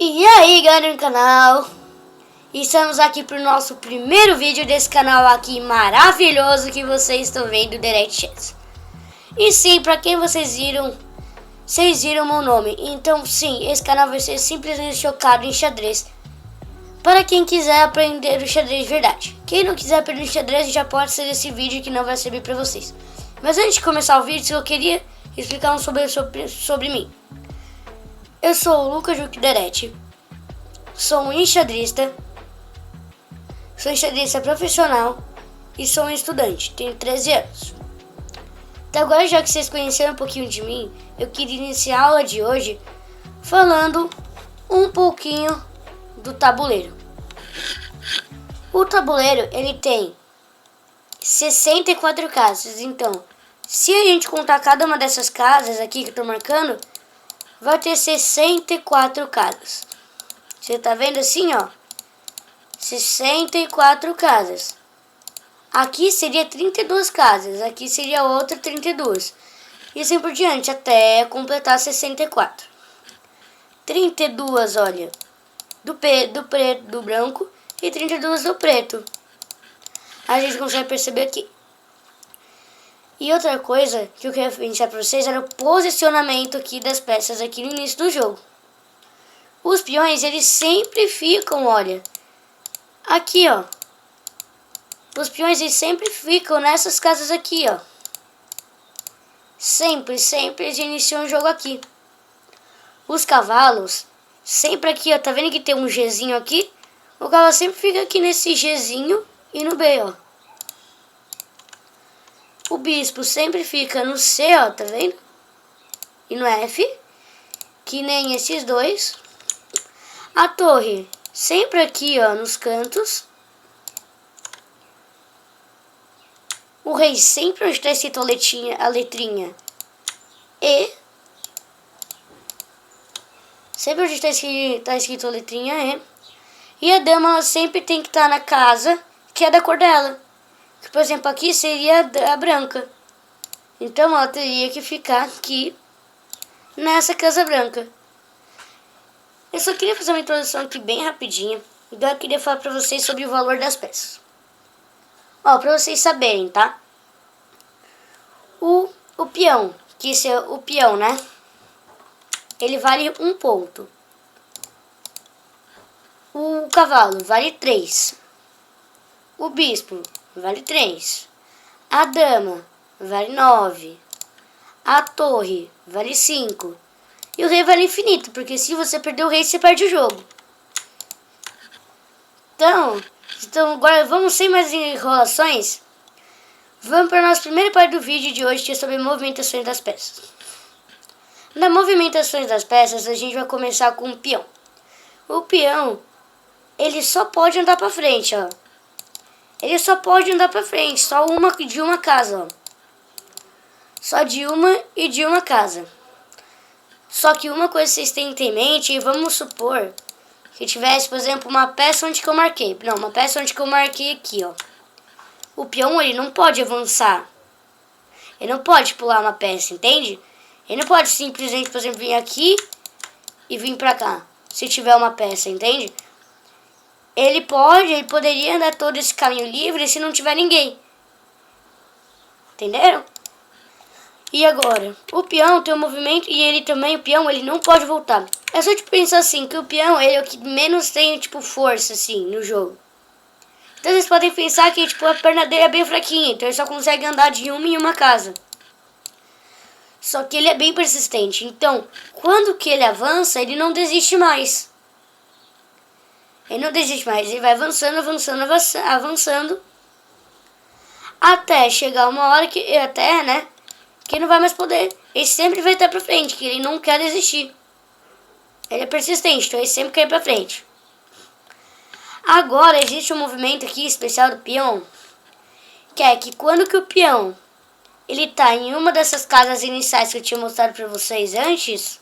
E aí galera do canal, estamos aqui para o nosso primeiro vídeo desse canal aqui maravilhoso que vocês estão vendo, Direct Chats. E sim, para quem vocês viram meu nome, então sim, esse canal vai ser simplesmente focado em xadrez. Para quem quiser aprender o xadrez de verdade. Quem não quiser aprender xadrez já pode ser esse vídeo que não vai servir para vocês. Mas antes de começar o vídeo, eu queria explicar sobre mim. Eu sou o Lucas Juquiderete, sou um enxadrista, profissional e sou um estudante, tenho 13 anos. Então agora, já que vocês conheceram um pouquinho de mim, eu queria iniciar a aula de hoje falando um pouquinho do tabuleiro. O tabuleiro, ele tem 64 casas, então se a gente contar cada uma dessas casas aqui que eu tô marcando, vai ter 64 casas. Você tá vendo assim, ó? 64 casas. Aqui seria 32 casas. Aqui seria outra 32. E assim por diante, até completar 64. 32, olha, do branco e 32 do preto. A gente consegue perceber aqui. E outra coisa que eu queria pensar para vocês era o posicionamento aqui das peças aqui no início do jogo. Os peões, eles sempre ficam, olha, aqui, ó. Os peões, eles sempre ficam nessas casas aqui, ó. Sempre eles iniciam o jogo aqui. Os cavalos, sempre aqui, ó. Tá vendo que tem um Gzinho aqui? O cavalo sempre fica aqui nesse Gzinho e no B, ó. O bispo sempre fica no C, ó, tá vendo? E no F, que nem esses dois. A torre, sempre aqui, ó, nos cantos. O rei sempre onde está escrito a letrinha E. Sempre onde está escrito a letrinha E. E a dama, ela sempre tem que estar na casa que é da cor dela. Por exemplo, aqui seria a branca. Então ela teria que ficar aqui nessa casa branca. Eu só queria fazer uma introdução aqui bem rapidinha. Então eu queria falar pra vocês sobre o valor das peças. Ó, pra vocês saberem, tá? O peão, que esse é o peão, né? Ele vale 1 ponto. O cavalo vale 3. O bispo vale 3. A dama vale 9. A torre vale 5. E o rei vale infinito, porque se você perder o rei, você perde o jogo. Então agora vamos sem mais enrolações. Vamos para a nossa primeira parte do vídeo de hoje, que é sobre movimentações das peças. Na movimentações das peças, a gente vai começar com o peão. O peão, ele só pode andar para frente, ó. Ele só pode andar para frente, só de uma casa, ó. Só de uma e de uma casa. Só que uma coisa que vocês têm que ter em mente, e vamos supor que tivesse, por exemplo, uma peça onde que eu marquei. Não, uma peça onde que eu marquei aqui, ó. O peão, ele não pode avançar. Ele não pode pular uma peça, entende? Ele não pode simplesmente, por exemplo, vir aqui e vir pra cá, se tiver uma peça, entende? Ele poderia andar todo esse caminho livre se não tiver ninguém. Entenderam? E agora, o peão tem um movimento e ele também, o peão, ele não pode voltar. É só tipo pensar assim, que o peão, ele é o que menos tem, tipo, força, assim, no jogo. Então vocês podem pensar que, tipo, a perna dele é bem fraquinha, então ele só consegue andar de uma em uma casa. Só que ele é bem persistente, então, quando que ele avança, ele não desiste mais. Ele não desiste mais, ele vai avançando, avançando. Até chegar uma hora que, que não vai mais poder. Ele sempre vai estar pra frente, que ele não quer desistir. Ele é persistente, então ele sempre quer ir pra frente. Agora, existe um movimento aqui especial do peão, que é que quando que o peão, ele tá em uma dessas casas iniciais que eu tinha mostrado pra vocês antes,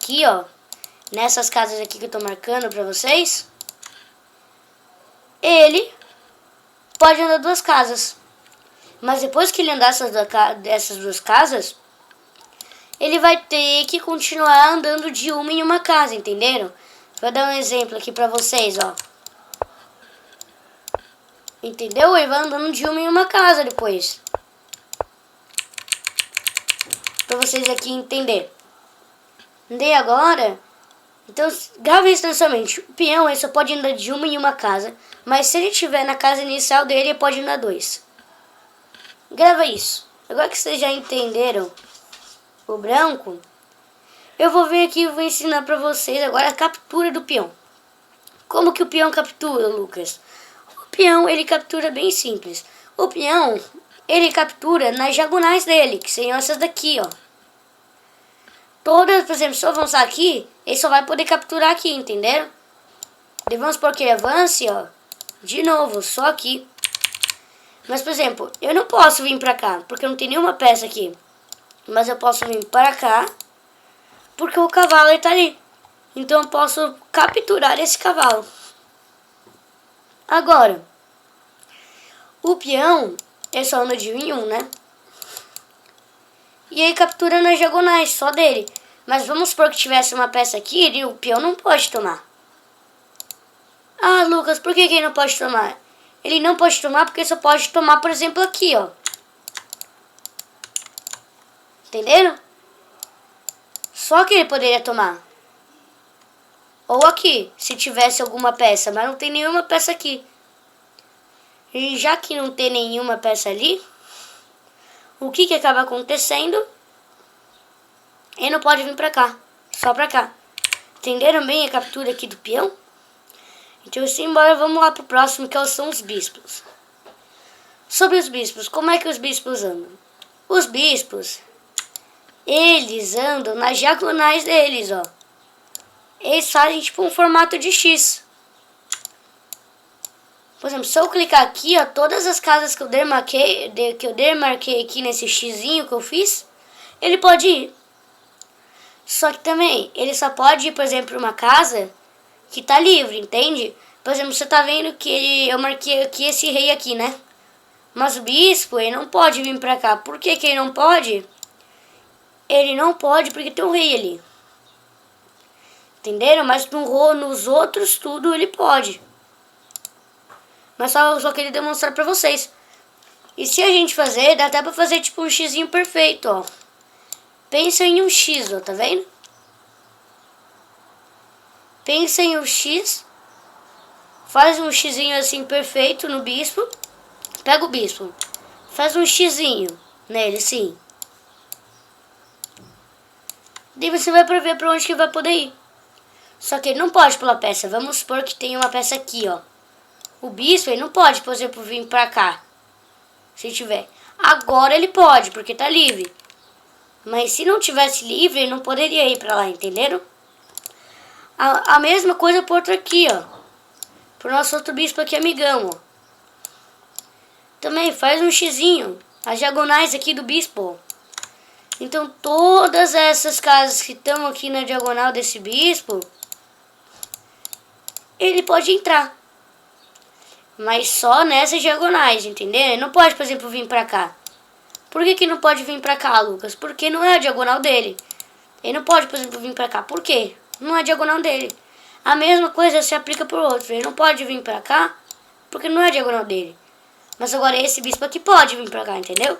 aqui, ó, nessas casas aqui que eu tô marcando pra vocês, ele pode andar 2 casas. Mas depois que ele andar dessas 2 casas, ele vai ter que continuar andando de uma em uma casa, entenderam? Vou dar um exemplo aqui pra vocês, ó. Entendeu? Ele vai andando de uma em uma casa depois. Pra vocês aqui entenderem. Entendeu agora? Então, grave isso na sua mente. O peão ele só pode andar de uma em uma casa. Mas se ele estiver na casa inicial dele, ele pode andar 2. Grava isso. Agora que vocês já entenderam o branco, eu vou vir aqui e vou ensinar pra vocês agora a captura do peão. Como que o peão captura, Lucas? O peão, ele captura bem simples. O peão, ele captura nas diagonais dele, que seriam essas daqui, ó. Todas, por exemplo, se eu avançar aqui, ele só vai poder capturar aqui, entenderam? E vamos supor que ele avance, ó. De novo, só aqui. Mas, por exemplo, eu não posso vir pra cá, porque eu não tenho nenhuma peça aqui. Mas eu posso vir pra cá, porque o cavalo ele tá ali. Então eu posso capturar esse cavalo. Agora, o peão, ele só anda de um em um, né? E aí captura nas diagonais, só dele. Mas vamos supor que tivesse uma peça aqui e o peão não pode tomar. Ah, Lucas, por que ele não pode tomar? Ele não pode tomar porque só pode tomar, por exemplo, aqui, ó. Entenderam? Só que ele poderia tomar. Ou aqui, se tivesse alguma peça, mas não tem nenhuma peça aqui. E já que não tem nenhuma peça ali, o que acaba acontecendo? Ele não pode vir pra cá, só pra cá. Entenderam bem a captura aqui do peão? Então, assim, embora vamos lá pro próximo, que são os bispos. Sobre os bispos, como é que os bispos andam? Os bispos, eles andam nas diagonais deles, ó. Eles fazem tipo um formato de X. Por exemplo, se eu clicar aqui, ó, todas as casas que eu demarquei aqui nesse xizinho que eu fiz, ele pode ir. Só que também, ele só pode ir, por exemplo, uma casa que tá livre, entende? Por exemplo, você tá vendo que eu marquei aqui esse rei aqui, né? Mas o bispo, ele não pode vir pra cá. Por que ele não pode? Ele não pode porque tem um rei ali. Entenderam? Mas nos outros tudo ele pode. Mas só queria demonstrar pra vocês. E se a gente fazer, dá até pra fazer tipo um xizinho perfeito, ó. Pensa em um X, ó, tá vendo? Pensa em um X. Faz um xizinho assim perfeito no bispo. Pega o bispo. Faz um xizinho nele, sim. Daí você vai ver pra onde que vai poder ir. Só que ele não pode pular peça. Vamos supor que tem uma peça aqui, ó. O bispo, ele não pode, por exemplo, vir pra cá. Se tiver. Agora ele pode, porque tá livre. Mas se não tivesse livre, ele não poderia ir pra lá, entenderam? A mesma coisa pro outro aqui, ó. Pro nosso outro bispo aqui, amigão, ó. Também faz um xizinho. As diagonais aqui do bispo, ó. Então todas essas casas que estão aqui na diagonal desse bispo, ele pode entrar. Mas só nessas diagonais, entendeu? Ele não pode, por exemplo, vir pra cá. Por que não pode vir pra cá, Lucas? Porque não é a diagonal dele. Ele não pode, por exemplo, vir pra cá. Por quê? Não é a diagonal dele. A mesma coisa se aplica pro outro. Ele não pode vir pra cá porque não é a diagonal dele. Mas agora esse bispo aqui pode vir pra cá, entendeu?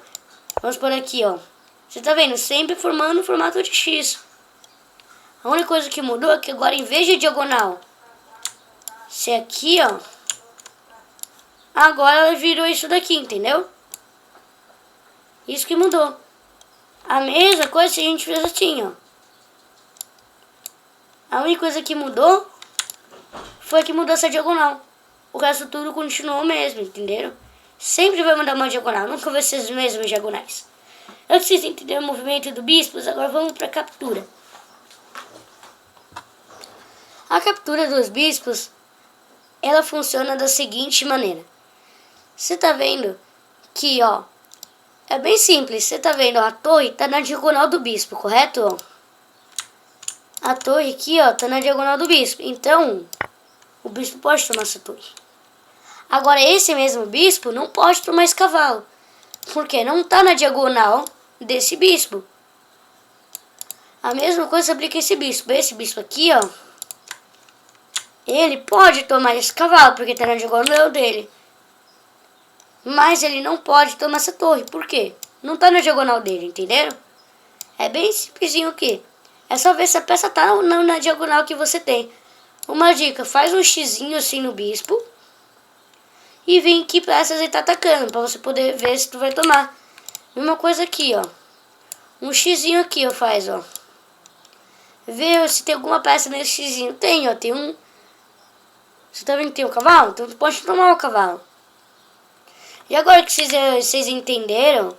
Vamos por aqui, ó. Você tá vendo? Sempre formando um formato de X. A única coisa que mudou é que agora, em vez de diagonal ser aqui, ó, agora ela virou isso daqui, entendeu? Isso que mudou. A mesma coisa se a gente fez assim, ó. A única coisa que mudou foi que mudou essa diagonal. O resto tudo continuou o mesmo, entenderam? Sempre vai mudar uma diagonal, nunca vai ser as mesmas diagonais. Antes de vocês entenderem o movimento do bispos, agora vamos para a captura. A captura dos bispos, ela funciona da seguinte maneira. Você tá vendo que, ó, é bem simples. Você tá vendo, ó, a torre tá na diagonal do bispo, correto? A torre aqui, ó, tá na diagonal do bispo. Então, o bispo pode tomar essa torre. Agora, esse mesmo bispo não pode tomar esse cavalo. Porque não tá na diagonal desse bispo. A mesma coisa se aplica a esse bispo. Esse bispo aqui, ó, ele pode tomar esse cavalo, porque tá na diagonal dele. Mas ele não pode tomar essa torre. Por quê? Não tá na diagonal dele, entenderam? É bem simplesinho aqui. É só ver se a peça tá ou não na diagonal que você tem. Uma dica, faz um xizinho assim no bispo. E vem que peças ele tá atacando, pra você poder ver se tu vai tomar. Mesma coisa aqui, ó. Um xizinho aqui, ó, faz, ó. Vê se tem alguma peça nesse xizinho. Tem, ó, tem um... Você tá vendo que tem um cavalo? Então tu pode tomar o cavalo. E agora que vocês entenderam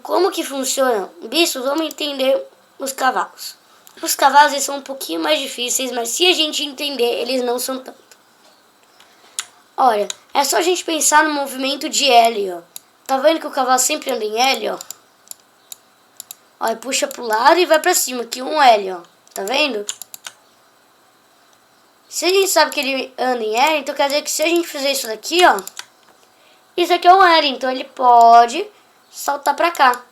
como que funciona o bispo, vamos entender os cavalos. Os cavalos eles são um pouquinho mais difíceis, mas se a gente entender, eles não são tanto. Olha, é só a gente pensar no movimento de L, ó. Tá vendo que o cavalo sempre anda em L, ó? Ó, e puxa pro lado e vai pra cima, aqui um L, ó. Tá vendo? Se a gente sabe que ele anda em L, então quer dizer que se a gente fizer isso daqui, ó, isso aqui é um L, então ele pode saltar pra cá.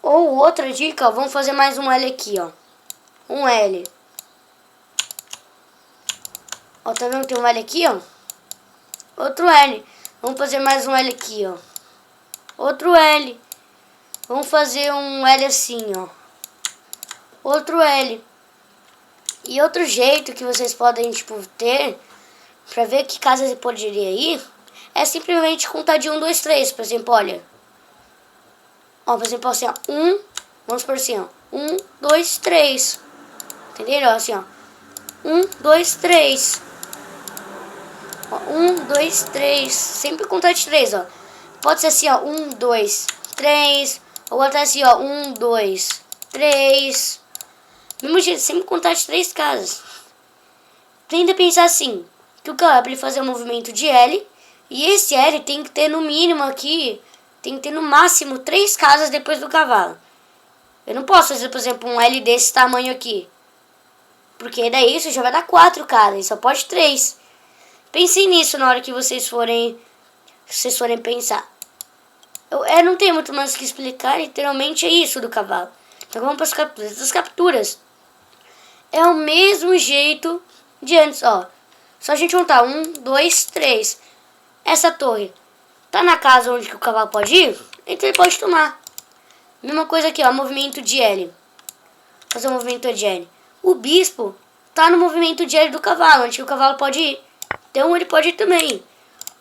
Ou outra dica, ó, vamos fazer mais um L aqui, ó. Um L. Ó, tá vendo que tem um L aqui, ó? Outro L. Vamos fazer mais um L aqui, ó. Outro L. Vamos fazer um L assim, ó. Outro L. E outro jeito que vocês podem, tipo, ter pra ver que casa você poderia ir é simplesmente contar de 1, 2, 3. Por exemplo, olha. Ó, por exemplo, assim, ó. Vamos por assim, ó. 1, 2, 3. Entenderam? Assim, ó. 1, 2, 3. 1, 2, 3. Sempre contar de 3, ó. Pode ser assim, ó. 1, 2, 3. Ou até assim, ó. 1, 2, 3. Mesmo jeito, sempre contar de 3 casas. Tenta pensar assim. Que o cavalo, pra ele fazer um movimento de L. E esse L tem que ter no mínimo aqui. Tem que ter no máximo 3 casas depois do cavalo. Eu não posso fazer, por exemplo, um L desse tamanho aqui. Porque daí isso já vai dar 4 casas. Só pode 3. Pensem nisso na hora que vocês forem pensar. Eu não tenho muito mais o que explicar. Literalmente é isso do cavalo. Então vamos para as capturas. As capturas é o mesmo jeito de antes, ó. Só a gente contar 1, 2, 3. Essa torre tá na casa onde que o cavalo pode ir, então ele pode tomar. Mesma coisa aqui, ó, movimento de L. Fazer um movimento de L. O bispo tá no movimento de L do cavalo, onde que o cavalo pode ir. Então ele pode ir também.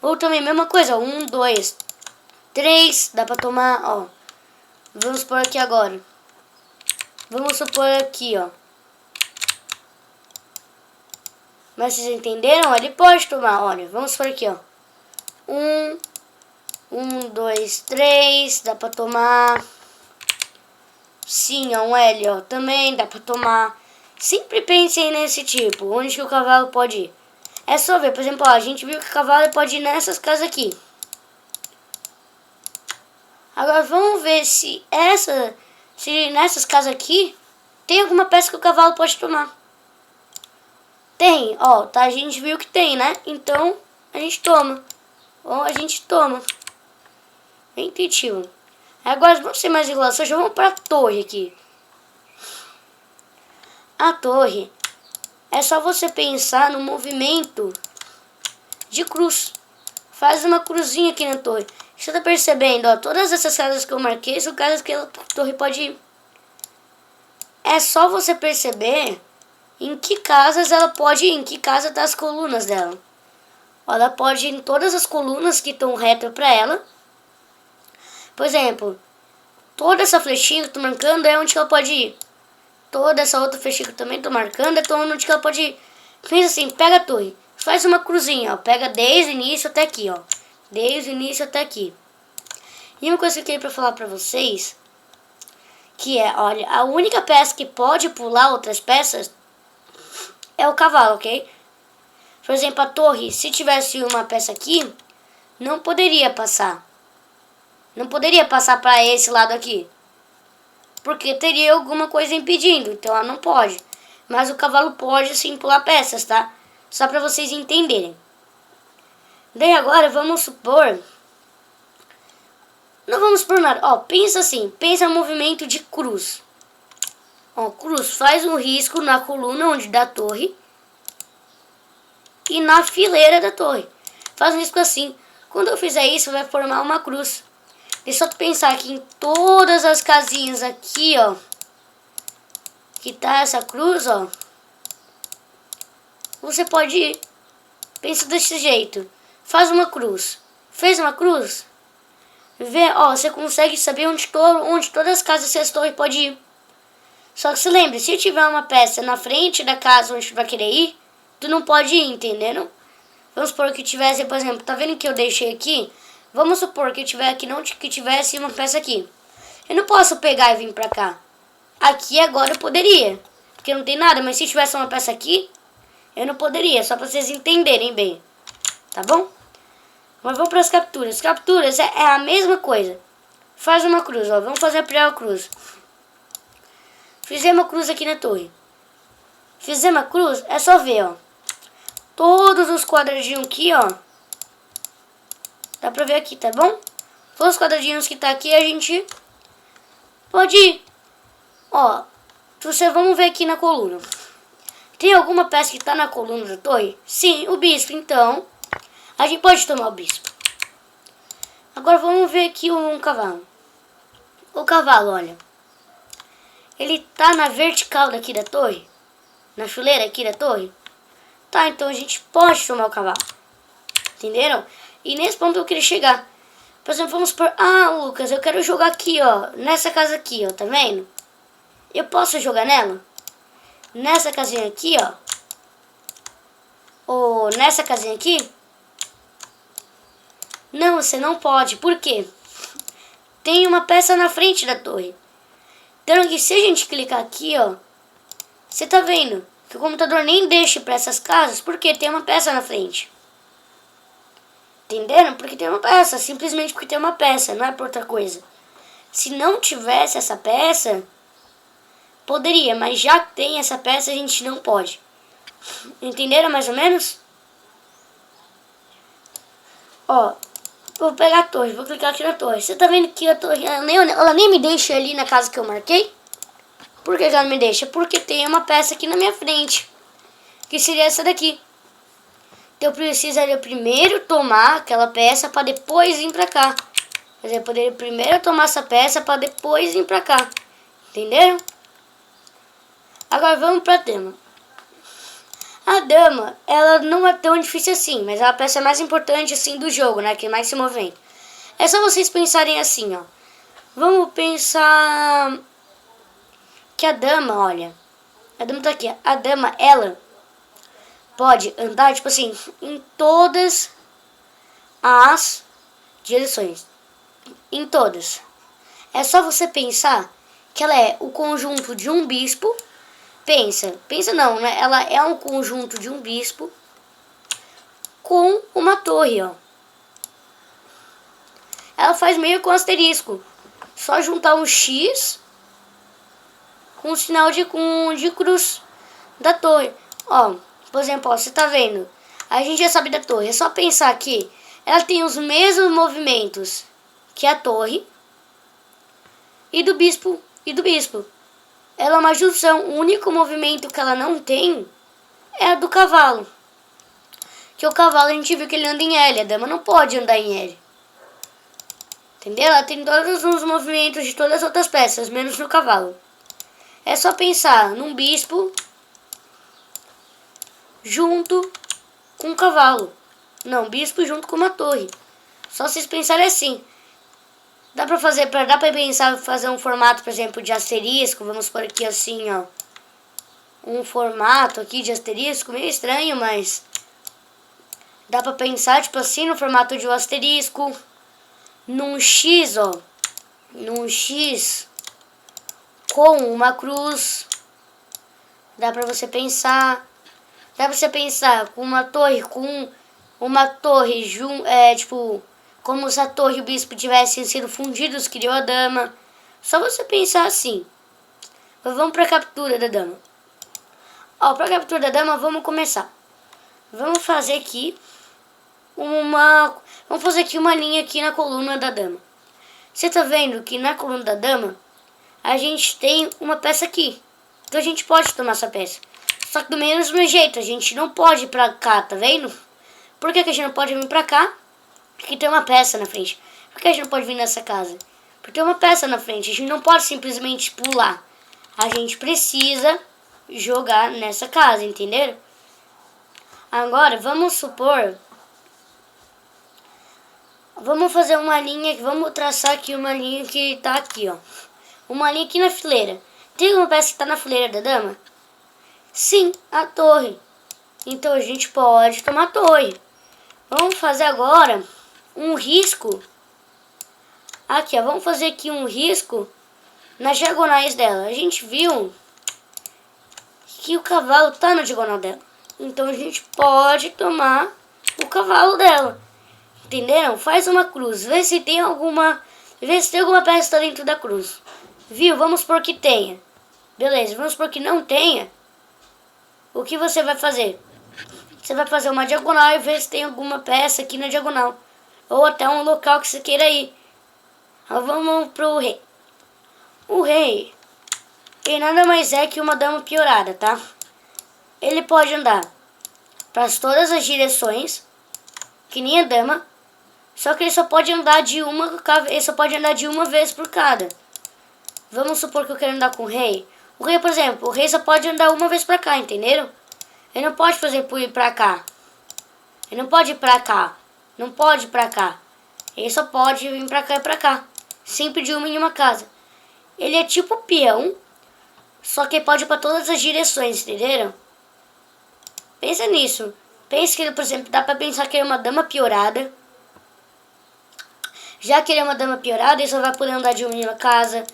Ou também, mesma coisa, ó, 1, 2, 3. Dá pra tomar, ó. Vamos supor aqui agora. Vamos supor aqui, ó. Mas vocês entenderam? Ele pode tomar, olha. Vamos supor aqui, ó. 1, 2, 3. Dá pra tomar. Sim, ó, um L, ó. Também dá pra tomar. Sempre pensem nesse tipo. Onde que o cavalo pode ir. É só ver, por exemplo, ó, a gente viu que o cavalo pode ir nessas casas aqui. Agora vamos ver se nessas casas aqui tem alguma peça que o cavalo pode tomar. Tem, ó, tá, a gente viu que tem, né? Então a gente toma. Ou a gente toma. Bem intuitivo. Agora vamos ser mais enrolações, já vamos pra torre aqui. A torre é só você pensar no movimento de cruz. Faz uma cruzinha aqui na torre. Você tá percebendo, ó, todas essas casas que eu marquei são casas que a torre pode ir. É só você perceber em que casas ela pode ir, em que casa tá as colunas dela. Ó, ela pode ir em todas as colunas que estão retas pra ela. Por exemplo, toda essa flechinha que eu tô marcando é onde ela pode ir. Toda essa outra flechinha que eu também tô marcando é onde ela pode ir. Pensa assim, pega a torre, faz uma cruzinha, ó. Pega desde o início até aqui, ó. Desde o início até aqui. E uma coisa que eu queria pra falar pra vocês, que é, olha, a única peça que pode pular outras peças é o cavalo, ok? Por exemplo, a torre, se tivesse uma peça aqui, não poderia passar. Não poderia passar para esse lado aqui. Porque teria alguma coisa impedindo, então ela não pode. Mas o cavalo pode sim pular peças, tá? Só para vocês entenderem. Daí agora vamos supor... Não vamos supor nada. Ó, pensa assim, pensa no movimento de cruz. Ó, cruz, faz um risco na coluna onde dá a torre e na fileira da torre. Faz um risco assim. Quando eu fizer isso, vai formar uma cruz. É só tu pensar que em todas as casinhas aqui, ó, que tá essa cruz, ó, você pode ir. Pensa desse jeito. Faz uma cruz. Fez uma cruz? Vê, ó, você consegue saber onde todas as casas dessa torre pode ir. Só que se lembre, se tiver uma peça na frente da casa onde tu vai querer ir, tu não pode ir, entendendo? Vamos supor que tivesse, por exemplo, tá vendo que eu deixei aqui? Vamos supor que que tivesse uma peça aqui. Eu não posso pegar e vir pra cá. Aqui agora eu poderia, porque não tem nada, mas se tivesse uma peça aqui, eu não poderia, só pra vocês entenderem bem. Tá bom? Mas vamos para as capturas. Capturas é a mesma coisa. Faz uma cruz, ó. Vamos fazer a primeira cruz. Fizemos uma cruz aqui na torre. Fizemos a cruz, é só ver, ó. Todos os quadradinhos aqui, ó. Dá pra ver aqui, tá bom? Todos os quadradinhos que tá aqui, a gente pode ir. Ó, vamos ver aqui na coluna. Tem alguma peça que tá na coluna da torre? Sim, o bispo, então a gente pode tomar o bispo. Agora vamos ver aqui um cavalo. O cavalo, olha. Ele tá na vertical daqui da torre. Na fileira aqui da torre. Tá, então a gente pode tomar o cavalo. Entenderam? E nesse ponto eu queria chegar. Por exemplo, vamos supor... Ah, Lucas, eu quero jogar aqui, ó. Nessa casa aqui, ó. Tá vendo? Eu posso jogar nela? Nessa casinha aqui, ó. Ou nessa casinha aqui? Não, você não pode. Por quê? Tem uma peça na frente da torre. Então, que se a gente clicar aqui, ó. Você tá vendo que o computador nem deixa para essas casas porque tem uma peça na frente. Entenderam? Porque tem uma peça. Simplesmente porque tem uma peça, não é por outra coisa. Se não tivesse essa peça, poderia, mas já que tem essa peça, a gente não pode. Entenderam mais ou menos? Ó, vou pegar a torre, vou clicar aqui na torre. Você tá vendo que a torre, ela nem me deixa ali na casa que eu marquei? Por que ela não me deixa? Porque tem uma peça aqui na minha frente, que seria essa daqui. Então eu precisaria primeiro tomar aquela peça para depois vir pra cá. Quer dizer, eu poderia primeiro tomar essa peça para depois vir pra cá. Entenderam? Agora vamos pra dama. A dama, ela não é tão difícil assim, mas é a peça mais importante assim do jogo, né? Que mais se movimenta. É só vocês pensarem assim, ó. Vamos pensar que a dama, olha. A dama tá aqui. A dama, ela pode andar, tipo assim, em todas as direções. Em todas. É só você pensar que ela é o conjunto de um bispo. Pensa não, né? Ela é um conjunto de um bispo com uma torre, ó. Ela faz meio com asterisco. Só juntar um X com o sinal de cruz da torre. Ó, por exemplo, ó, você tá vendo? A gente já sabe da torre. É só pensar que ela tem os mesmos movimentos que a torre e do bispo. Ela é uma junção. O único movimento que ela não tem é a do cavalo. Que o cavalo a gente viu que ele anda em L. A dama não pode andar em L. Entendeu? Ela tem todos os movimentos de todas as outras peças, menos no cavalo. É só pensar num bispo junto com um cavalo. Não, bispo junto com uma torre. Só vocês pensarem assim. Dá pra pensar, fazer um formato, por exemplo, de asterisco. Vamos por aqui assim, ó. Um formato aqui de asterisco, meio estranho, mas dá pra pensar, tipo assim, no formato de um asterisco. Num X, ó. Num X com uma cruz. Dá pra você pensar. Dá pra você pensar com uma torre, tipo, como se a torre e o bispo tivessem sido fundidos, criou a dama. Só você pensar assim. Mas vamos pra captura da dama. Ó, pra captura da dama, vamos começar. Vamos fazer aqui uma linha aqui na coluna da dama. Você tá vendo que na coluna da dama a gente tem uma peça aqui. Então a gente pode tomar essa peça. Só que do mesmo jeito, a gente não pode ir pra cá, tá vendo? Por que a gente não pode vir pra cá? Porque tem uma peça na frente. Por que a gente não pode vir nessa casa? Porque tem uma peça na frente. A gente não pode simplesmente pular. A gente precisa jogar nessa casa, entenderam? Agora, vamos supor... Vamos fazer uma linha, vamos traçar aqui uma linha que tá aqui, ó. Uma linha aqui na fileira. Tem uma peça que tá na fileira da dama? Sim, a torre. Então a gente pode tomar a torre. Vamos fazer agora um risco. Aqui, ó, vamos fazer aqui um risco nas diagonais dela. A gente viu que o cavalo tá na diagonal dela. Então a gente pode tomar o cavalo dela. Entenderam? Faz uma cruz. Vê se tem alguma peça dentro da cruz. Viu? Vamos supor que tenha. Beleza, vamos supor que não tenha. O que você vai fazer? Você vai fazer uma diagonal e ver se tem alguma peça aqui na diagonal. Ou até um local que você queira ir. Então, vamos pro rei. O rei, ele nada mais é que uma dama piorada, tá? Ele pode andar para todas as direções, que nem a dama. Só que ele só pode andar de uma vez por cada. Vamos supor que eu quero andar com o rei. O rei, por exemplo, o rei só pode andar uma vez pra cá, entenderam? Ele não pode, por exemplo, ir pra cá. Ele não pode ir pra cá. Não pode ir pra cá. Ele só pode vir pra cá e pra cá. Sempre de uma em uma casa. Ele é tipo peão, só que ele pode ir pra todas as direções, entenderam? Pensa nisso. Pensa que ele, por exemplo, dá pra pensar que ele é uma dama piorada. Já que ele é uma dama piorada, ele só vai poder andar de uma em uma casa.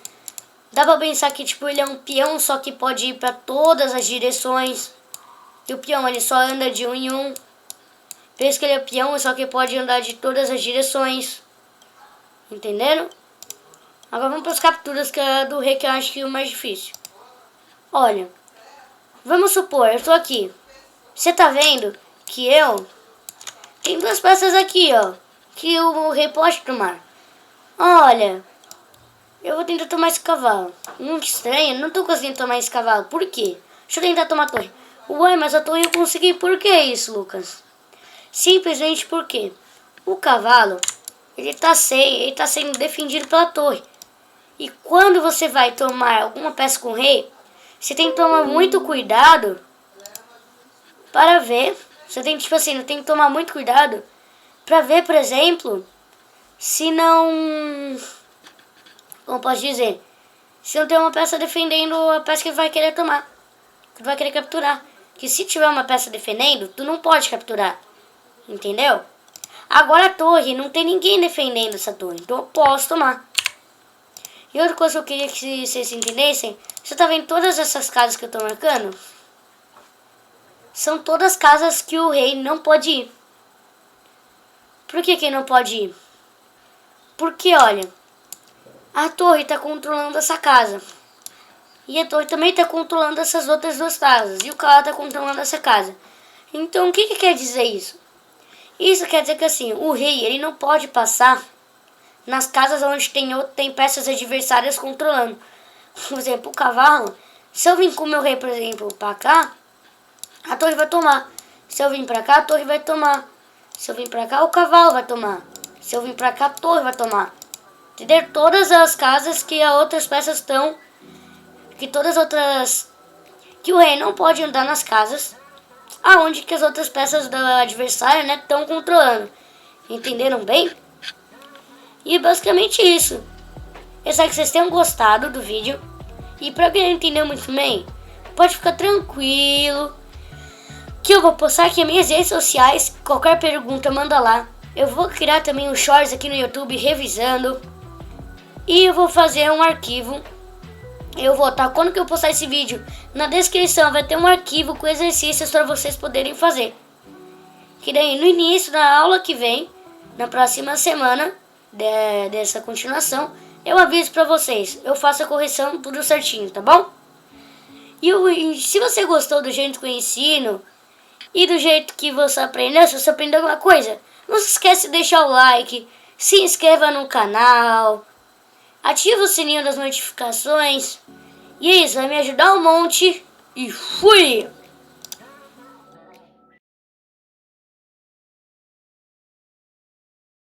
Dá pra pensar que tipo, ele é um peão, só que pode ir pra todas as direções. E o peão, ele só anda de um em um. Pensa que ele é peão, só que pode andar de todas as direções. Entenderam? Agora vamos para as capturas que é do rei, que eu acho que é o mais difícil. Olha, vamos supor, eu tô aqui. Você tá vendo que eu... Tem duas peças aqui, ó, que o rei pode tomar. Olha, eu vou tentar tomar esse cavalo. Muito estranho, não tô conseguindo tomar esse cavalo. Por quê? Deixa eu tentar tomar a torre. Ué, mas a torre eu consegui. Por que isso, Lucas? Simplesmente porque o cavalo, ele tá sendo defendido pela torre. E quando você vai tomar alguma peça com o rei, você tem que tomar muito cuidado para ver. Você tem que, tipo assim, tem que tomar muito cuidado para ver, por exemplo, se não... Como posso dizer? Se não tem uma peça defendendo a peça que vai querer tomar. Que vai querer capturar. Que se tiver uma peça defendendo, tu não pode capturar. Entendeu? Agora a torre, não tem ninguém defendendo essa torre. Então eu posso tomar. E outra coisa que eu queria que vocês entendessem. Você tá vendo todas essas casas que eu tô marcando? São todas casas que o rei não pode ir. Por que ele não pode ir? Porque, olha, a torre tá controlando essa casa. E a torre também tá controlando essas outras duas casas. E o cara tá controlando essa casa. Então, o que quer dizer isso? Isso quer dizer que, assim, o rei, ele não pode passar nas casas onde tem peças adversárias controlando. Por exemplo, o cavalo. Se eu vim com o meu rei, por exemplo, pra cá, a torre vai tomar. Se eu vim pra cá, a torre vai tomar. Se eu vim pra cá, o cavalo vai tomar. Se eu vim pra cá, a torre vai tomar. Entendeu? Todas as casas que as outras peças estão... Que o rei não pode andar nas casas aonde que as outras peças do adversário, né, estão controlando. Entenderam bem? E é basicamente isso. Eu espero que vocês tenham gostado do vídeo. E pra quem não entendeu muito bem, pode ficar tranquilo, que eu vou postar aqui nas minhas redes sociais. Qualquer pergunta, manda lá. Eu vou criar também um shorts aqui no YouTube revisando. E eu vou fazer um arquivo. Eu vou estar, quando que eu postar esse vídeo, na descrição vai ter um arquivo com exercícios para vocês poderem fazer. Que daí no início da aula que vem, na próxima semana dessa continuação, eu aviso para vocês. Eu faço a correção tudo certinho, tá bom? E se você gostou do jeito que eu ensino e do jeito que você aprendeu, se você aprendeu alguma coisa, não se esquece de deixar o like, se inscreva no canal, ativa o sininho das notificações E é isso, vai me ajudar um monte. E fui!